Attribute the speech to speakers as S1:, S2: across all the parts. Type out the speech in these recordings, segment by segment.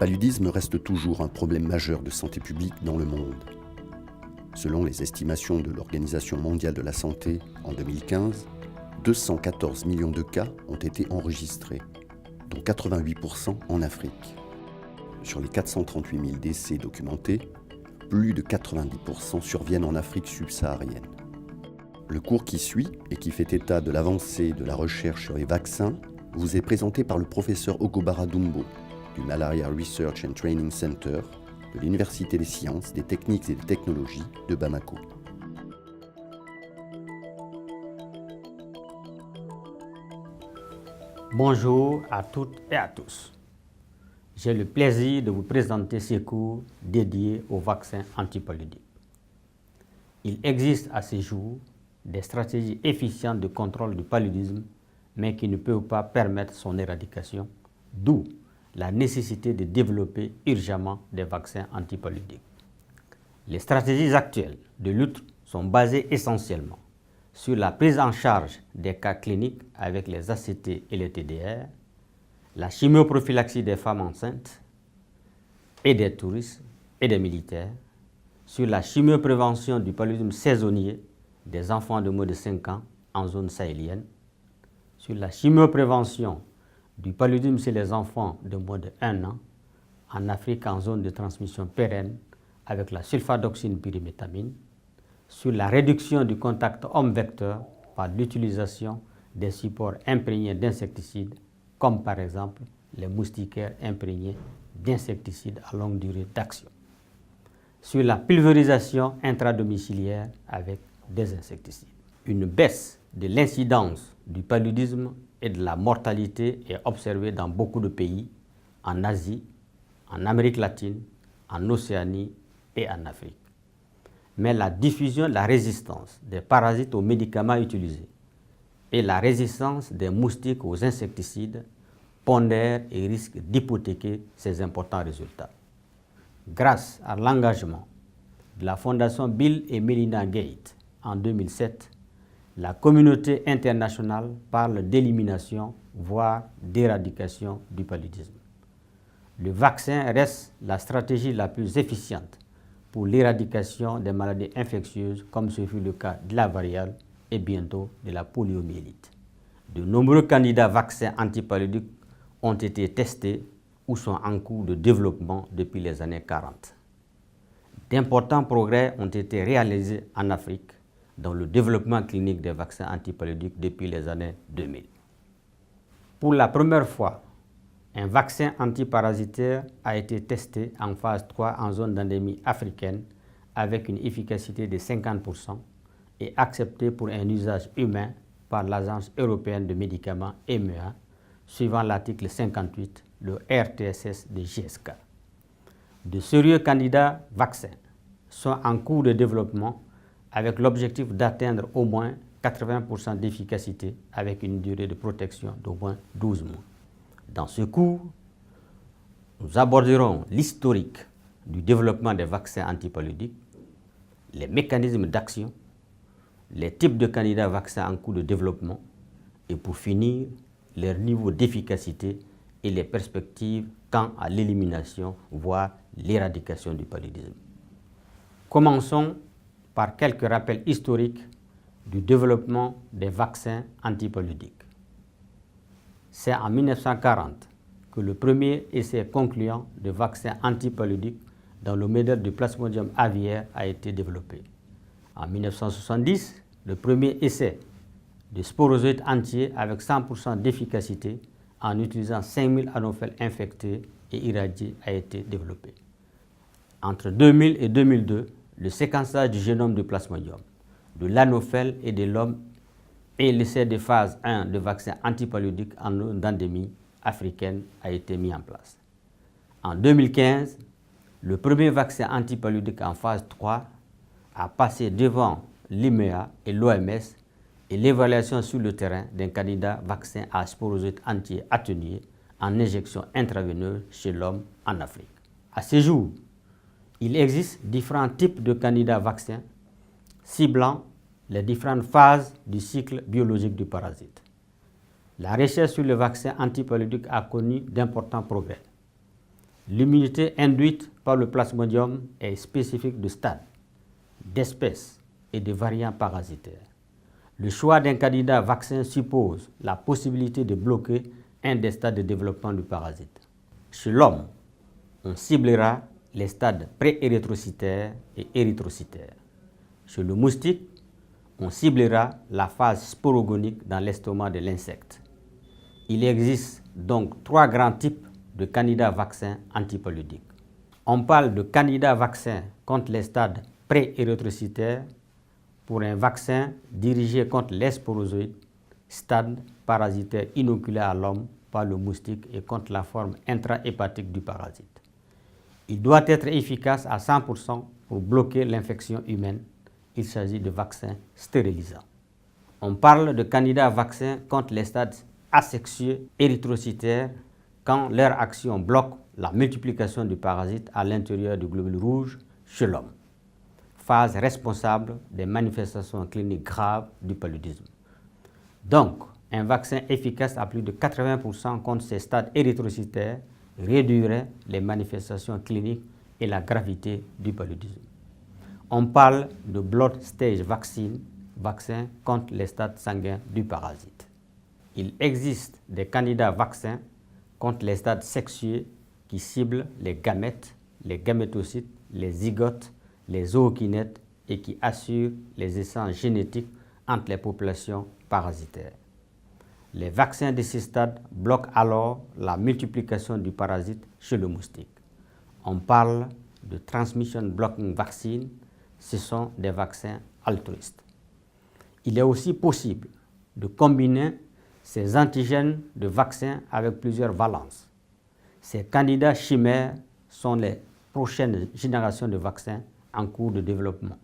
S1: paludisme reste toujours un problème majeur de santé publique dans le monde. Selon les estimations de l'Organisation mondiale de la santé, en 2015, 214 millions de cas ont été enregistrés, dont 88% en Afrique. Sur les 438 000 décès documentés, plus de 90% surviennent en Afrique subsaharienne. Le cours qui suit et qui fait état de l'avancée de la recherche sur les vaccins vous est présenté par le professeur Ogobara Dumbo du Malaria Research and Training Center de l'Université des sciences, des techniques et des technologies de Bamako.
S2: Bonjour à toutes et à tous. J'ai le plaisir de vous présenter ce cours dédié aux vaccins antipaludiques. Il existe à ce jour des stratégies efficientes de contrôle du paludisme, mais qui ne peuvent pas permettre son éradication, d'où la nécessité de développer urgemment des vaccins antipaludiques. Les stratégies actuelles de lutte sont basées essentiellement sur la prise en charge des cas cliniques avec les ACT et les TDR, la chimioprophylaxie des femmes enceintes et des touristes et des militaires, sur la chimioprévention du paludisme saisonnier des enfants de moins de 5 ans en zone sahélienne, sur la chimioprévention du paludisme chez les enfants de moins de 1 an en Afrique en zone de transmission pérenne avec la sulfadoxine pyrimétamine, sur la réduction du contact homme-vecteur par l'utilisation des supports imprégnés d'insecticides, comme par exemple les moustiquaires imprégnés d'insecticides à longue durée d'action, sur la pulvérisation intradomiciliaire avec des insecticides. Une baisse de l'incidence du paludisme et de la mortalité est observée dans beaucoup de pays, en Asie, en Amérique latine, en Océanie et en Afrique. Mais la diffusion de la résistance des parasites aux médicaments utilisés et la résistance des moustiques aux insecticides pondèrent et risquent d'hypothéquer ces importants résultats. Grâce à l'engagement de la Fondation Bill et Melinda Gates en 2007, la communauté internationale parle d'élimination, voire d'éradication du paludisme. Le vaccin reste la stratégie la plus efficiente pour l'éradication des maladies infectieuses, comme ce fut le cas de la variole et bientôt de la poliomyélite. De nombreux candidats vaccins antipaludiques ont été testés ou sont en cours de développement depuis les années 40. D'importants progrès ont été réalisés en Afrique dans le développement clinique des vaccins antipaludiques depuis les années 2000. Pour la première fois, un vaccin antiparasitaire a été testé en phase 3 en zone d'endémie africaine avec une efficacité de 50% et accepté pour un usage humain par l'Agence européenne de médicaments EMEA, suivant l'article 58, le RTSS de GSK. De sérieux candidats vaccins sont en cours de développement avec l'objectif d'atteindre au moins 80% d'efficacité avec une durée de protection d'au moins 12 mois. Dans ce cours, nous aborderons l'historique du développement des vaccins antipaludiques, les mécanismes d'action, les types de candidats vaccins en cours de développement et pour finir, leur niveau d'efficacité et les perspectives quant à l'élimination, voire l'éradication du paludisme. Commençons par quelques rappels historiques du développement des vaccins antipaludiques. C'est en 1940 que le premier essai concluant de vaccin antipaludique dans le modèle du Plasmodium aviaire a été développé. En 1970, le premier essai de sporozoïdes entiers avec 100% d'efficacité en utilisant 5000 anophèles infectés et irradiés a été développé. Entre 2000 et 2002, le séquençage du génome du Plasmodium, de l'anophèle et de l'homme et l'essai de phase 1 de vaccin antipaludique en endémie africaine a été mis en place. En 2015, le premier vaccin antipaludique en phase 3 a passé devant l'IMEA et l'OMS et l'évaluation sur le terrain d'un candidat vaccin à sporozoïdes entiers atténués en injection intraveineuse chez l'homme en Afrique. À ce jour, il existe différents types de candidats vaccins ciblant les différentes phases du cycle biologique du parasite. La recherche sur le vaccin antipaludique a connu d'importants progrès. L'immunité induite par le plasmodium est spécifique de stade, d'espèces et de variants parasitaires. Le choix d'un candidat vaccin suppose la possibilité de bloquer un des stades de développement du parasite. Chez l'homme, on ciblera les stades pré-érythrocytaires et érythrocytaires. Chez le moustique, on ciblera la phase sporogonique dans l'estomac de l'insecte. Il existe donc 3 grands types de candidats vaccins antipaludiques. On parle de candidats vaccins contre les stades pré-érythrocytaires pour un vaccin dirigé contre les sporozoïdes, stade parasitaire inoculé à l'homme par le moustique et contre la forme intrahépatique du parasite. Il doit être efficace à 100% pour bloquer l'infection humaine. Il s'agit de vaccins stérilisants. On parle de candidats vaccins contre les stades asexués érythrocytaires quand leur action bloque la multiplication du parasite à l'intérieur du globule rouge chez l'homme, phase responsable des manifestations cliniques graves du paludisme. Donc, un vaccin efficace à plus de 80% contre ces stades érythrocytaires réduirait les manifestations cliniques et la gravité du paludisme. On parle de blood stage vaccine, vaccin contre les stades sanguins du parasite. Il existe des candidats vaccins contre les stades sexués qui ciblent les gamètes, les gamétocytes, les zygotes, les ookinètes et qui assurent les échanges génétiques entre les populations parasitaires. Les vaccins de ces stades bloquent alors la multiplication du parasite chez le moustique. On parle de transmission blocking vaccine, ce sont des vaccins altruistes. Il est aussi possible de combiner ces antigènes de vaccins avec plusieurs valences. Ces candidats chimères sont les prochaines générations de vaccins en cours de développement.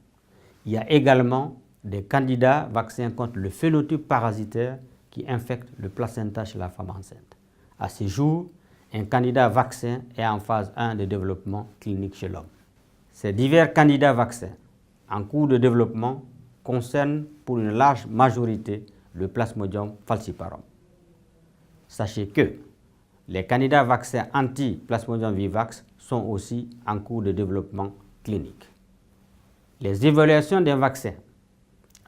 S2: Il y a également des candidats vaccins contre le phénotype parasitaire qui infecte le placenta chez la femme enceinte. À ce jour, un candidat vaccin est en phase 1 de développement clinique chez l'homme. Ces divers candidats vaccins en cours de développement concernent pour une large majorité le Plasmodium falciparum. Sachez que les candidats vaccins anti-Plasmodium vivax sont aussi en cours de développement clinique. Les évaluations d'un vaccin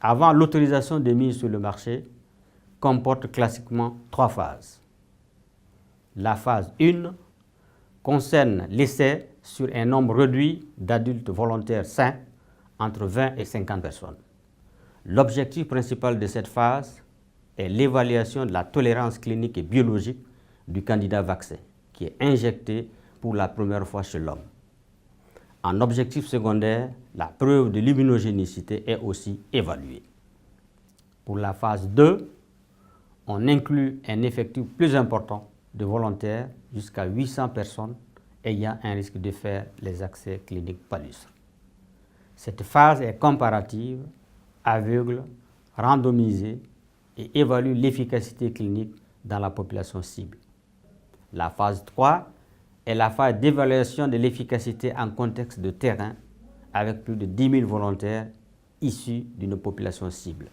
S2: avant l'autorisation de mise sur le marché comportent classiquement 3 phases. La phase 1 concerne l'essai sur un nombre réduit d'adultes volontaires sains, entre 20 et 50 personnes. L'objectif principal de cette phase est l'évaluation de la tolérance clinique et biologique du candidat vaccin, qui est injecté pour la première fois chez l'homme. En objectif secondaire, la preuve de l'immunogénicité est aussi évaluée. Pour la phase 2, on inclut un effectif plus important de volontaires, jusqu'à 800 personnes ayant un risque de faire les accès cliniques palustres. Cette phase est comparative, aveugle, randomisée et évalue l'efficacité clinique dans la population cible. La phase 3 est la phase d'évaluation de l'efficacité en contexte de terrain avec plus de 10 000 volontaires issus d'une population cible.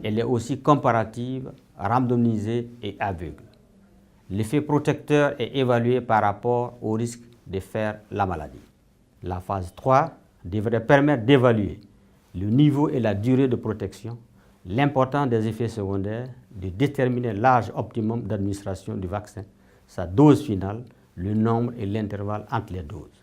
S2: Elle est aussi comparative, randomisée et aveugle. L'effet protecteur est évalué par rapport au risque de faire la maladie. La phase 3 devrait permettre d'évaluer le niveau et la durée de protection, l'importance des effets secondaires, de déterminer l'âge optimum d'administration du vaccin, sa dose finale, le nombre et l'intervalle entre les doses.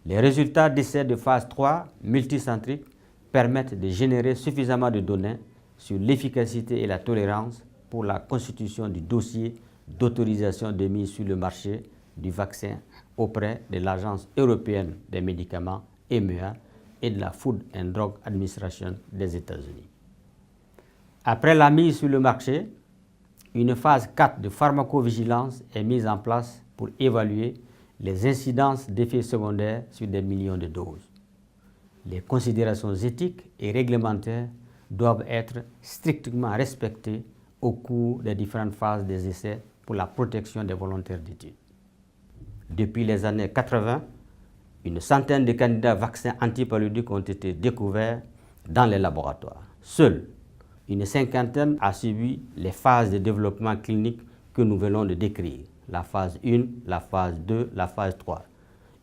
S2: Les résultats d'essais de phase 3 multicentriques permettent de générer suffisamment de données sur l'efficacité et la tolérance pour la constitution du dossier d'autorisation de mise sur le marché du vaccin auprès de l'Agence européenne des médicaments, EMEA, et de la Food and Drug Administration des États-Unis. Après la mise sur le marché, une phase 4 de pharmacovigilance est mise en place pour évaluer les incidences d'effets secondaires sur des millions de doses. Les considérations éthiques et réglementaires doivent être strictement respectées au cours des différentes phases des essais pour la protection des volontaires d'études. Depuis les années 80, une centaine de candidats vaccins antipaludiques ont été découverts dans les laboratoires. Seule une cinquantaine a suivi les phases de développement clinique que nous venons de décrire. la phase 1, la phase 2, la phase 3.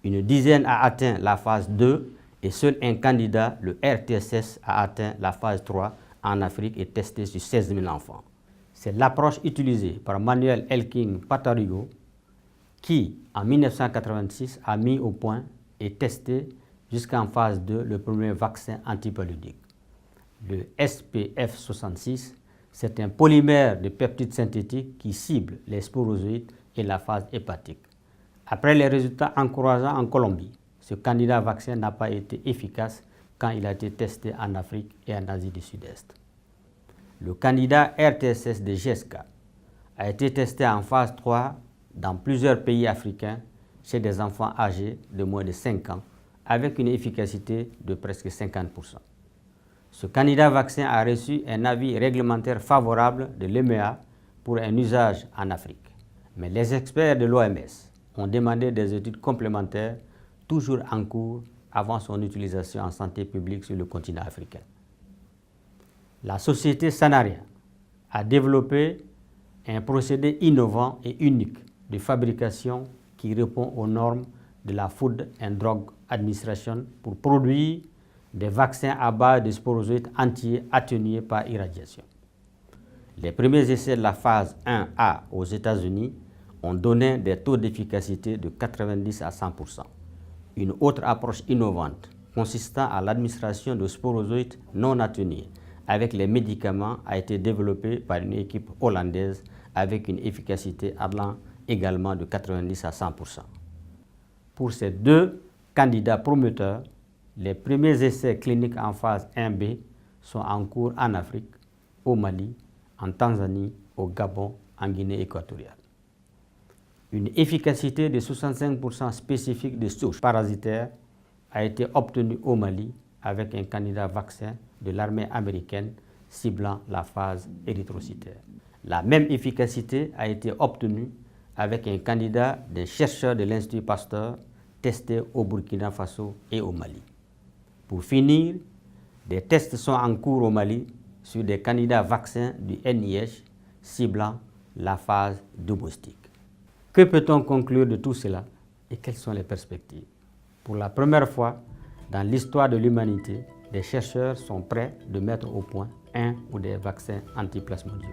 S2: Une dizaine a atteint la phase 2 et seul un candidat, le RTSS, a atteint la phase 3 en Afrique et testé sur 16 000 enfants. C'est l'approche utilisée par Manuel Elking Patarigo qui, en 1986, a mis au point et testé jusqu'en phase 2 le premier vaccin antipaludique. Le SPF66, c'est un polymère de peptides synthétiques qui cible les sporozoïdes et la phase hépatique. Après les résultats encourageants en Colombie, ce candidat vaccin n'a pas été efficace quand il a été testé en Afrique et en Asie du Sud-Est. Le candidat RTSS de GSK a été testé en phase 3 dans plusieurs pays africains chez des enfants âgés de moins de 5 ans avec une efficacité de presque 50%. Ce candidat vaccin a reçu un avis réglementaire favorable de l'EMEA pour un usage en Afrique. Mais les experts de l'OMS ont demandé des études complémentaires toujours en cours avant son utilisation en santé publique sur le continent africain. La société Sanaria a développé un procédé innovant et unique de fabrication qui répond aux normes de la Food and Drug Administration pour produire des vaccins à base de sporozoïdes entiers atténués par irradiation. Les premiers essais de la phase 1A aux États-Unis ont donné des taux d'efficacité de 90 à 100%. Une autre approche innovante consistant à l'administration de sporozoïdes non atténués avec les médicaments a été développée par une équipe hollandaise avec une efficacité allant également de 90 à 100%. Pour ces deux candidats prometteurs, les premiers essais cliniques en phase 1B sont en cours en Afrique, au Mali, en Tanzanie, au Gabon, en Guinée équatoriale. Une efficacité de 65% spécifique de souches parasitaires a été obtenue au Mali avec un candidat vaccin de l'armée américaine ciblant la phase érythrocytaire. La même efficacité a été obtenue avec un candidat d'un chercheur de l'Institut Pasteur testé au Burkina Faso et au Mali. Pour finir, des tests sont en cours au Mali sur des candidats vaccins du NIH ciblant la phase domestique. Que peut-on conclure de tout cela et quelles sont les perspectives? Pour la première fois dans l'histoire de l'humanité, des chercheurs sont prêts de mettre au point un ou des vaccins antiplasmodiaux,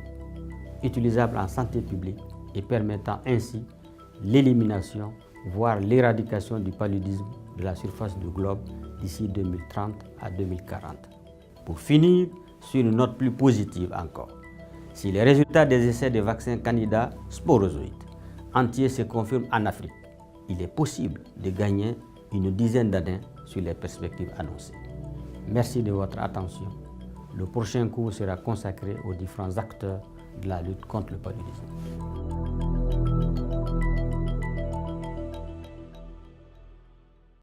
S2: utilisables en santé publique et permettant ainsi l'élimination, voire l'éradication du paludisme de la surface du globe d'ici 2030 à 2040. Pour finir sur une note plus positive encore, si les résultats des essais de vaccins candidats sporozoïdes entiers se confirment en Afrique, il est possible de gagner une dizaine d'années sur les perspectives annoncées. Merci de votre attention. Le prochain cours sera consacré aux différents acteurs de la lutte contre le paludisme.